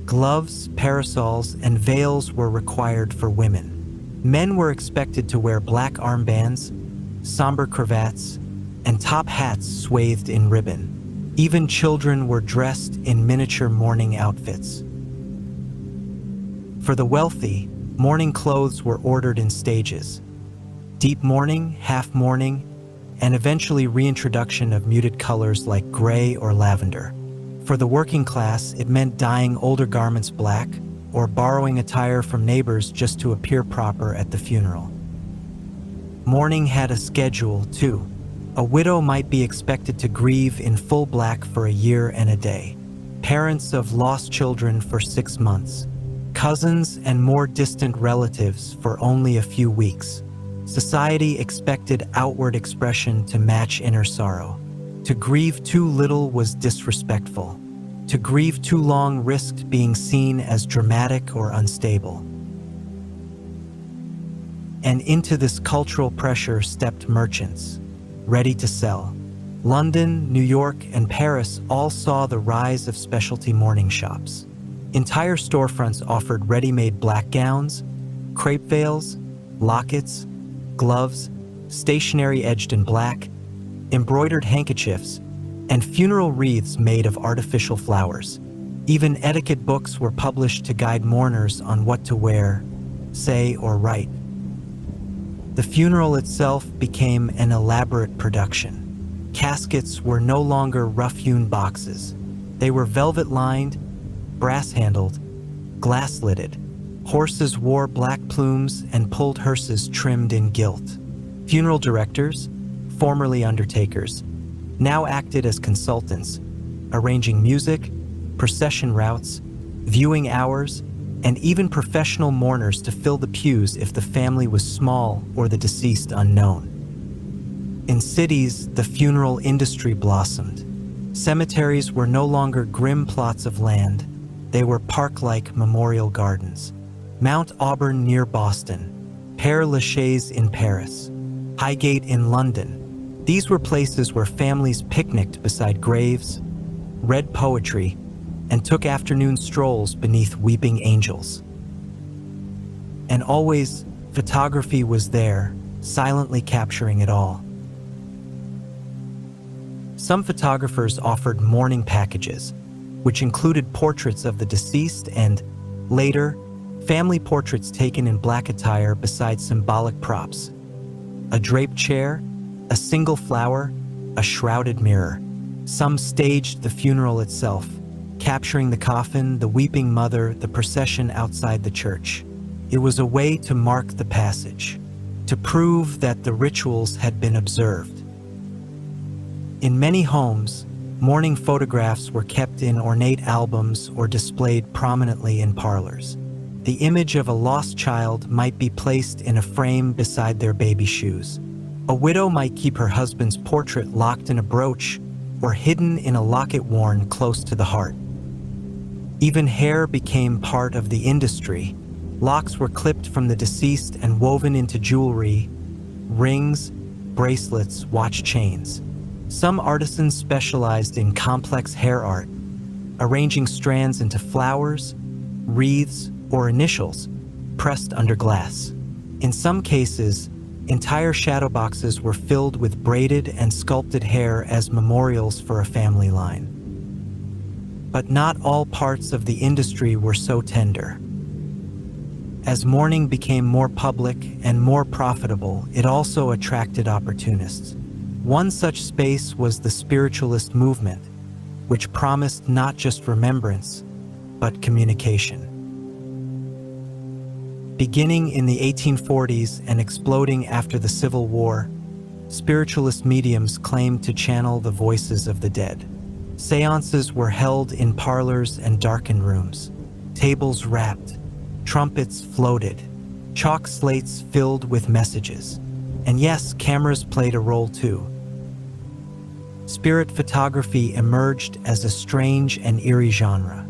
Gloves, parasols, and veils were required for women. Men were expected to wear black armbands, somber cravats, and top hats swathed in ribbon. Even children were dressed in miniature mourning outfits. For the wealthy, mourning clothes were ordered in stages: deep mourning, half mourning, and eventually reintroduction of muted colors like gray or lavender. For the working class, it meant dyeing older garments black or borrowing attire from neighbors just to appear proper at the funeral. Mourning had a schedule, too. A widow might be expected to grieve in full black for a year and a day. Parents of lost children for 6 months. Cousins and more distant relatives for only a few weeks. Society expected outward expression to match inner sorrow. To grieve too little was disrespectful. To grieve too long risked being seen as dramatic or unstable. And into this cultural pressure stepped merchants, ready to sell. London, New York, and Paris all saw the rise of specialty mourning shops. Entire storefronts offered ready-made black gowns, crepe veils, lockets, gloves, stationery edged in black, embroidered handkerchiefs, and funeral wreaths made of artificial flowers. Even etiquette books were published to guide mourners on what to wear, say, or write. The funeral itself became an elaborate production. Caskets were no longer rough-hewn boxes. They were velvet-lined, brass-handled, glass-lidded. Horses wore black plumes and pulled hearses trimmed in gilt. Funeral directors, formerly undertakers, now acted as consultants, arranging music, procession routes, viewing hours, and even professional mourners to fill the pews if the family was small or the deceased unknown. In cities, the funeral industry blossomed. Cemeteries were no longer grim plots of land, they were park-like memorial gardens. Mount Auburn near Boston, Père Lachaise in Paris, Highgate in London. These were places where families picnicked beside graves, read poetry, and took afternoon strolls beneath weeping angels. And always, photography was there, silently capturing it all. Some photographers offered mourning packages, which included portraits of the deceased and, later, family portraits taken in black attire beside symbolic props. A draped chair, a single flower, a shrouded mirror. Some staged the funeral itself, capturing the coffin, the weeping mother, the procession outside the church. It was a way to mark the passage, to prove that the rituals had been observed. In many homes, mourning photographs were kept in ornate albums or displayed prominently in parlors. The image of a lost child might be placed in a frame beside their baby shoes. A widow might keep her husband's portrait locked in a brooch or hidden in a locket worn close to the heart. Even hair became part of the industry. Locks were clipped from the deceased and woven into jewelry, rings, bracelets, watch chains. Some artisans specialized in complex hair art, arranging strands into flowers, wreaths, or initials pressed under glass. In some cases, entire shadow boxes were filled with braided and sculpted hair as memorials for a family line. But not all parts of the industry were so tender. As mourning became more public and more profitable, it also attracted opportunists. One such space was the spiritualist movement, which promised not just remembrance, but communication. Beginning in the 1840s and exploding after the Civil War, spiritualist mediums claimed to channel the voices of the dead. Seances were held in parlors and darkened rooms. Tables rapped, trumpets floated, chalk slates filled with messages. And yes, cameras played a role too. Spirit photography emerged as a strange and eerie genre.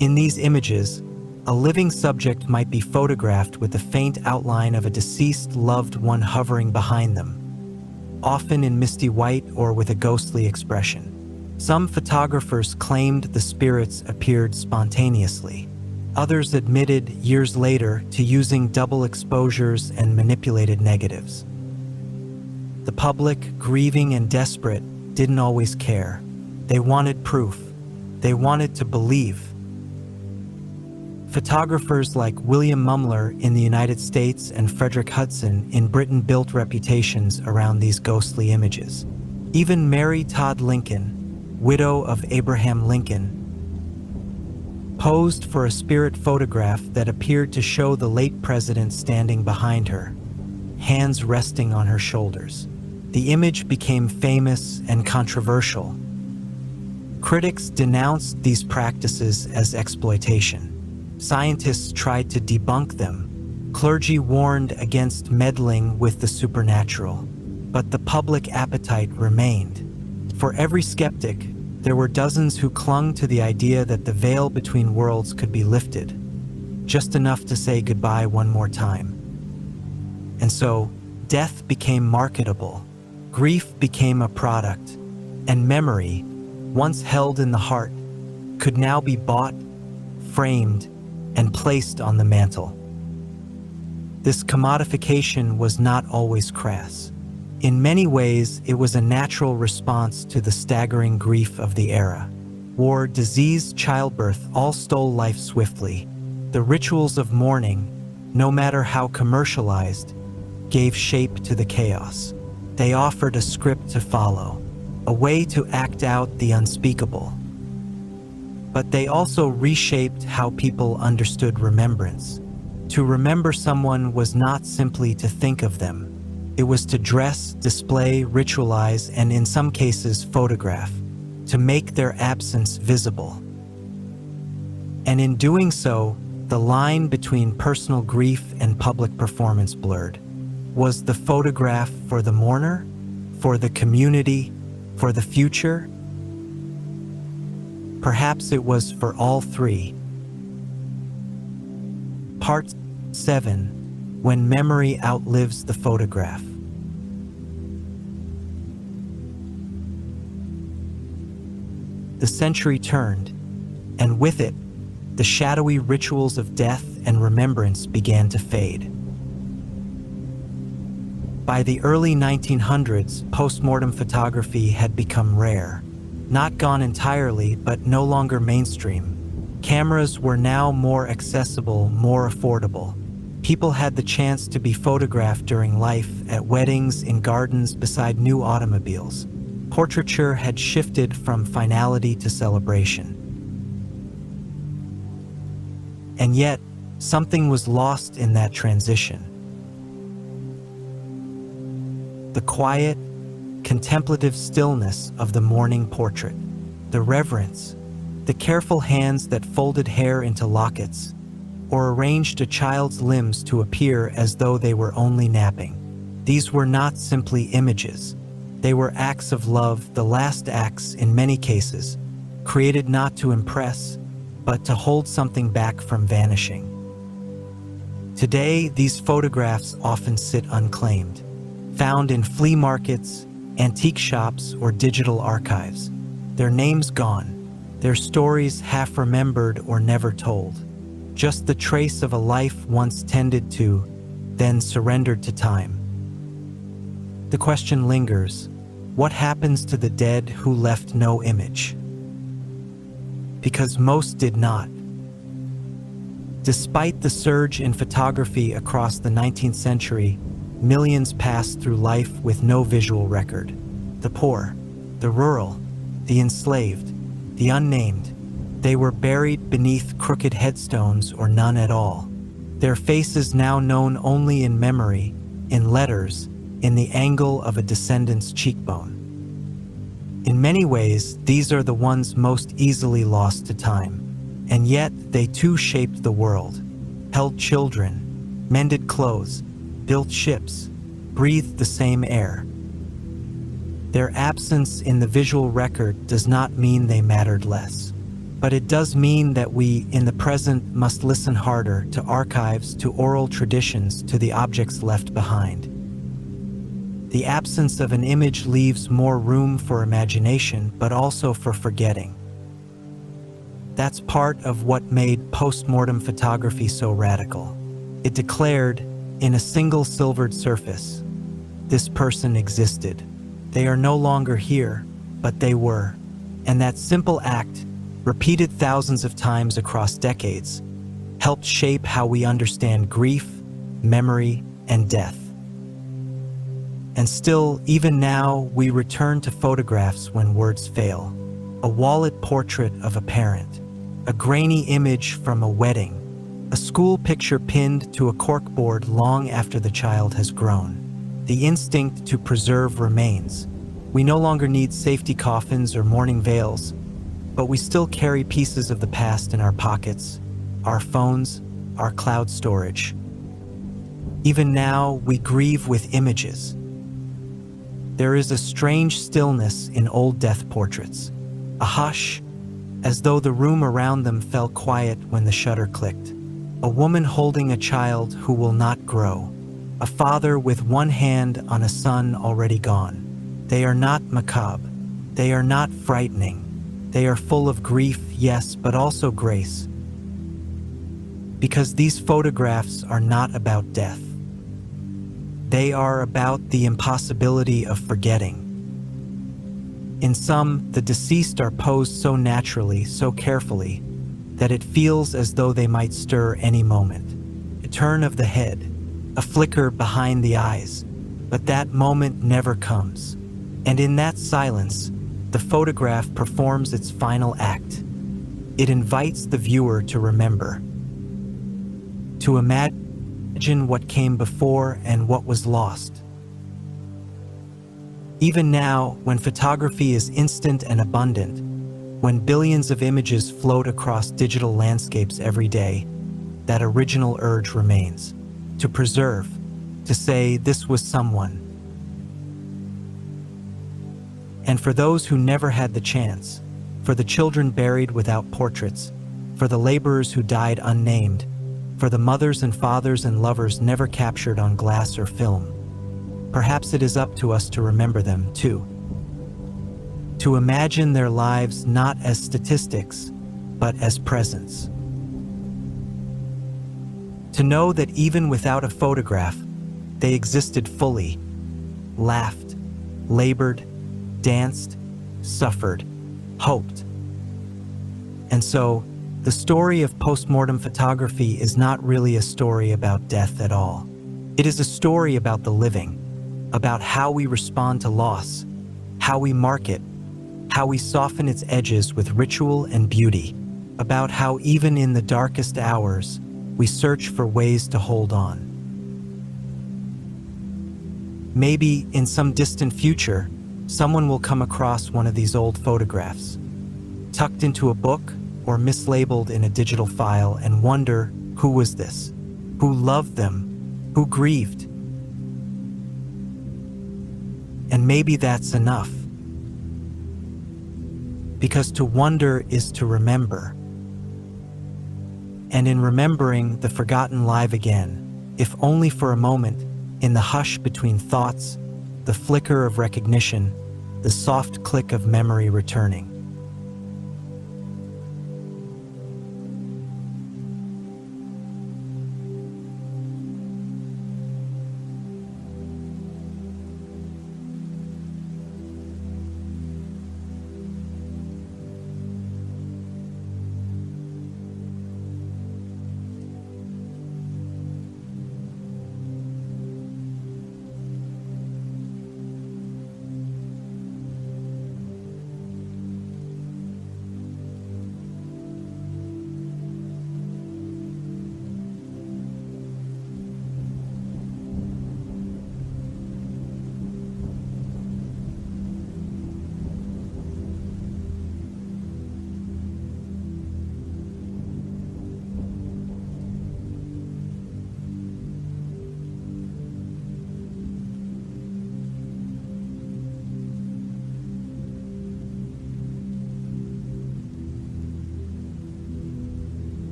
In these images, a living subject might be photographed with the faint outline of a deceased loved one hovering behind them, often in misty white or with a ghostly expression. Some photographers claimed the spirits appeared spontaneously. Others admitted years later to using double exposures and manipulated negatives. The public, grieving and desperate, didn't always care. They wanted proof. They wanted to believe. Photographers like William Mumler in the United States and Frederick Hudson in Britain built reputations around these ghostly images. Even Mary Todd Lincoln, widow of Abraham Lincoln, posed for a spirit photograph that appeared to show the late president standing behind her, hands resting on her shoulders. The image became famous and controversial. Critics denounced these practices as exploitation. Scientists tried to debunk them. Clergy warned against meddling with the supernatural. But the public appetite remained. For every skeptic, there were dozens who clung to the idea that the veil between worlds could be lifted, just enough to say goodbye one more time. And so, death became marketable, grief became a product, and memory, once held in the heart, could now be bought, framed, and placed on the mantle. This commodification was not always crass. In many ways, it was a natural response to the staggering grief of the era. War, disease, childbirth all stole life swiftly. The rituals of mourning, no matter how commercialized, gave shape to the chaos. They offered a script to follow, a way to act out the unspeakable. But they also reshaped how people understood remembrance. To remember someone was not simply to think of them. It was to dress, display, ritualize, and in some cases photograph, to make their absence visible. And in doing so, the line between personal grief and public performance blurred. Was the photograph for the mourner? For the community? For the future? Perhaps it was for all three. Part 7. When memory outlives the photograph. The century turned, and with it, the shadowy rituals of death and remembrance began to fade. By the early 1900s, postmortem photography had become rare. Not gone entirely, but no longer mainstream. Cameras were now more accessible, more affordable. People had the chance to be photographed during life, at weddings, in gardens, beside new automobiles. Portraiture had shifted from finality to celebration. And yet, something was lost in that transition. The quiet, contemplative stillness of the mourning portrait, the reverence, the careful hands that folded hair into lockets, or arranged a child's limbs to appear as though they were only napping. These were not simply images. They were acts of love, the last acts, in many cases, created not to impress, but to hold something back from vanishing. Today, these photographs often sit unclaimed, found in flea markets, antique shops, or digital archives. Their names gone, their stories half remembered or never told. Just the trace of a life once tended to, then surrendered to time. The question lingers: what happens to the dead who left no image? Because most did not. Despite the surge in photography across the 19th century, millions passed through life with no visual record. The poor, the rural, the enslaved, the unnamed, they were buried beneath crooked headstones or none at all. Their faces now known only in memory, in letters, in the angle of a descendant's cheekbone. In many ways, these are the ones most easily lost to time. And yet, they too shaped the world, held children, mended clothes, built ships, breathed the same air. Their absence in the visual record does not mean they mattered less. But it does mean that we, in the present, must listen harder to archives, to oral traditions, to the objects left behind. The absence of an image leaves more room for imagination, but also for forgetting. That's part of what made postmortem photography so radical. It declared, in a single silvered surface, this person existed. They are no longer here, but they were. And that simple act, repeated thousands of times across decades, helped shape how we understand grief, memory, and death. And still, even now, we return to photographs when words fail. A wallet portrait of a parent, a grainy image from a wedding, a school picture pinned to a corkboard long after the child has grown. The instinct to preserve remains. We no longer need safety coffins or mourning veils, but we still carry pieces of the past in our pockets, our phones, our cloud storage. Even now, we grieve with images. There is a strange stillness in old death portraits, a hush, as though the room around them fell quiet when the shutter clicked. A woman holding a child who will not grow, a father with one hand on a son already gone. They are not macabre, they are not frightening, they are full of grief, yes, but also grace. Because these photographs are not about death. They are about the impossibility of forgetting. In some, the deceased are posed so naturally, so carefully, that it feels as though they might stir any moment. A turn of the head, a flicker behind the eyes, but that moment never comes. And in that silence, the photograph performs its final act. It invites the viewer to remember, to imagine what came before and what was lost. Even now, when photography is instant and abundant, When billions of images float across digital landscapes every day, that original urge remains. To preserve, to say this was someone. And for those who never had the chance, for the children buried without portraits, for the laborers who died unnamed, for the mothers and fathers and lovers never captured on glass or film, perhaps it is up to us to remember them too. To imagine their lives not as statistics, but as presence. To know that even without a photograph, they existed fully, laughed, labored, danced, suffered, hoped. And so, the story of postmortem photography is not really a story about death at all. It is a story about the living, about how we respond to loss, how we mark it, how we soften its edges with ritual and beauty, about how even in the darkest hours, we search for ways to hold on. Maybe in some distant future, someone will come across one of these old photographs, tucked into a book or mislabeled in a digital file, and wonder, who was this? Who loved them? Who grieved? And maybe that's enough. Because to wonder is to remember. And in remembering, the forgotten live again, if only for a moment, in the hush between thoughts, the flicker of recognition, the soft click of memory returning.